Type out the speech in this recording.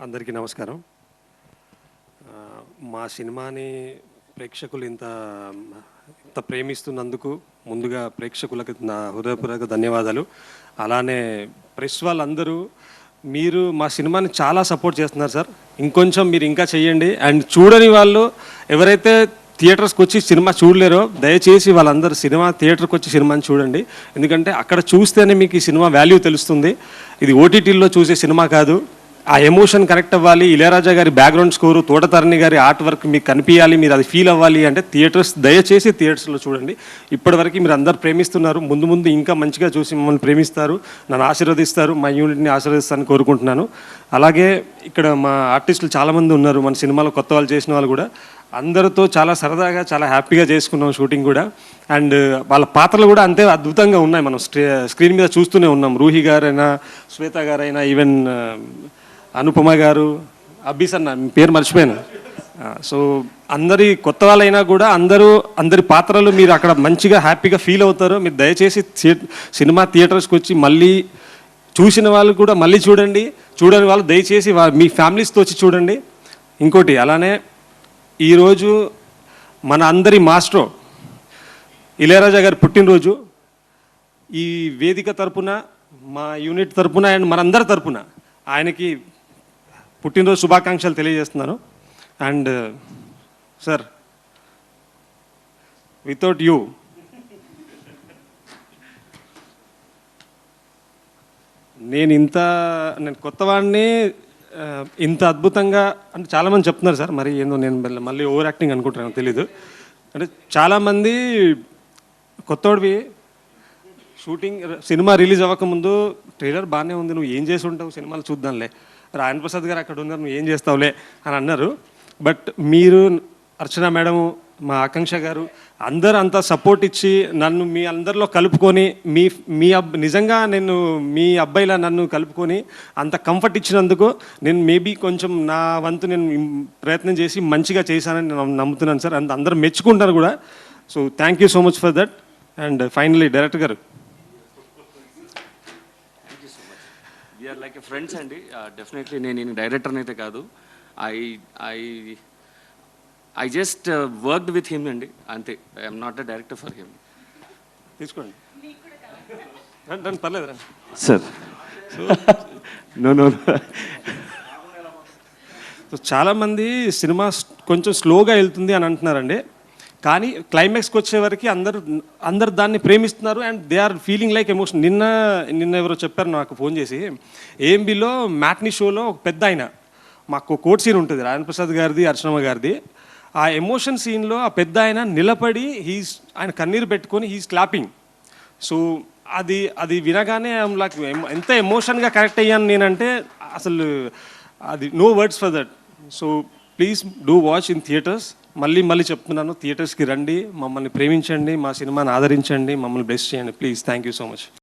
అందరికీ నమస్కారం. మా సినిమాని ప్రేక్షకులు ఇంత ఇంత ప్రేమిస్తున్నందుకు ముందుగా ప్రేక్షకులకు నా హృదయపూర్వక ధన్యవాదాలు. అలానే ప్రెస్ వాళ్ళందరూ మీరు మా సినిమాని చాలా సపోర్ట్ చేస్తున్నారు సార్. ఇంకొంచెం మీరు ఇంకా చెయ్యండి. అండ్ చూడని వాళ్ళు ఎవరైతే థియేటర్స్కి వచ్చి సినిమా చూడలేరో దయచేసి వాళ్ళందరూ థియేటర్కి వచ్చి సినిమాని చూడండి. ఎందుకంటే అక్కడ చూస్తేనే మీకు ఈ సినిమా వాల్యూ తెలుస్తుంది. ఇది ఓటీటీల్లో చూసే సినిమా కాదు. ఆ ఎమోషన్ కరెక్ట్ అవ్వాలి. ఇళయరాజా గారి బ్యాక్గ్రౌండ్ స్కోరు, తోటతరణి గారి ఆర్ట్ వర్క్ మీకు కనిపించాలి, మీరు అది ఫీల్ అవ్వాలి అంటే దయచేసి థియేటర్స్లో చూడండి. ఇప్పటివరకు మీరు అందరు ప్రేమిస్తున్నారు. ముందు ముందు ఇంకా మంచిగా చూసి మమ్మల్ని ప్రేమిస్తారు, నన్ను ఆశీర్వదిస్తారు, మా యూనిట్ని ఆశీర్వదిస్తారని కోరుకుంటున్నాను. అలాగే ఇక్కడ మా ఆర్టిస్టులు చాలామంది ఉన్నారు, మన సినిమాలో కొత్త వాళ్ళు చేసిన వాళ్ళు కూడా. అందరితో చాలా సరదాగా చాలా హ్యాపీగా చేసుకున్నాం షూటింగ్ కూడా. అండ్ వాళ్ళ పాత్రలు కూడా అంతే అద్భుతంగా ఉన్నాయి. మనం స్క్రీన్ మీద చూస్తూనే ఉన్నాం. రూహి గారైనా, శ్వేత గారైనా, ఈవెన్ అనుపమ గారు, అబ్బీస్ అన్న పేరు మర్చిపోయాను. సో అందరి కొత్త వాళ్ళైనా కూడా అందరి పాత్రలు మీరు అక్కడ మంచిగా హ్యాపీగా ఫీల్ అవుతారు. మీరు దయచేసి సినిమా థియేటర్స్కి వచ్చి మళ్ళీ చూసిన వాళ్ళు కూడా మళ్ళీ చూడండి. చూడని వాళ్ళు దయచేసి మీ ఫ్యామిలీస్తో వచ్చి చూడండి. ఇంకోటి అలానే ఈరోజు మన అందరి మాస్ట్రో ఇళయరాజా గారి పుట్టినరోజు. ఈ వేదిక తరపున, మా యూనిట్ తరపున అండ్ మనందరి తరపున ఆయనకి పుట్టినరోజు శుభాకాంక్షలు తెలియజేస్తున్నాను. అండ్ సార్, వితౌట్ యూ నేను కొత్తవాడిని ఇంత అద్భుతంగా అంటే చాలామంది చెప్తున్నారు సార్. మరి ఏందో నేను మళ్ళీ ఓవర్ యాక్టింగ్ అనుకుంటున్నాను, తెలీదు. అంటే చాలామంది కొత్తవాడివి షూటింగ్ సినిమా రిలీజ్ అవ్వకముందు ట్రైలర్ బాగానే ఉంది, నువ్వు ఏం చేసి ఉంటావు సినిమాలు చూద్దాంలే, రాయన్ ప్రసాద్ గారు అక్కడ ఉన్నారు, నువ్వు ఏం చేస్తావులే అని అన్నారు. బట్ మీరు, అర్చన మేడము, మా ఆకాంక్ష గారు అందరూ అంతా సపోర్ట్ ఇచ్చి నన్ను మీ అందరిలో కలుపుకొని నిజంగా నేను మీ అబ్బాయిలా నన్ను కలుపుకొని అంత కంఫర్ట్ ఇచ్చినందుకు నేను మేబీ కొంచెం నా వంతు నేను ప్రయత్నం చేసి మంచిగా చేశానని నేను నమ్ముతున్నాను సార్. అందరూ మెచ్చుకుంటారు కూడా. So thank you so much for that. And finally director గారు, వీఆర్ లైక్ ఎ ఫ్రెండ్స్ అండి. డెఫినెట్లీ నేను డైరెక్టర్ని అయితే కాదు, I just worked with him అండి, అంతే. I'm not a director for him. తీసుకోండి పర్లేదు సార్. నో చాలామంది సినిమా కొంచెం స్లోగా వెళ్తుంది అని అంటున్నారండి. కానీ క్లైమాక్స్కి వచ్చేవరకు అందరు దాన్ని ప్రేమిస్తున్నారు. And they are feeling like emotion. నిన్న ఎవరో చెప్పారు నాకు ఫోన్ చేసి, ఏఎంబీలో మ్యాట్నీ షోలో ఒక పెద్ద ఆయన, మాకు కోర్ట్ సీన్ ఉంటుంది రాయన్ ప్రసాద్ గారిది, అర్చనమ్మ గారిది. ఆ ఎమోషన్ సీన్లో ఆ పెద్ద ఆయన నిలబడి ఆయన కన్నీరు పెట్టుకొని హీస్ క్లాపింగ్. సో అది వినగానే లైక్ ఎంత ఎమోషన్గా కనెక్ట్ అయ్యాను నేనంటే అసలు అది no words for that. So please do watch in theatres. మళ్ళీ చెప్తున్నాను, థియేటర్స్కి రండి, మమ్మల్ని ప్రేమించండి, మా సినిమాని ఆదరించండి, మమ్మల్ని బ్లెస్ చేయండి please. Thank you so much.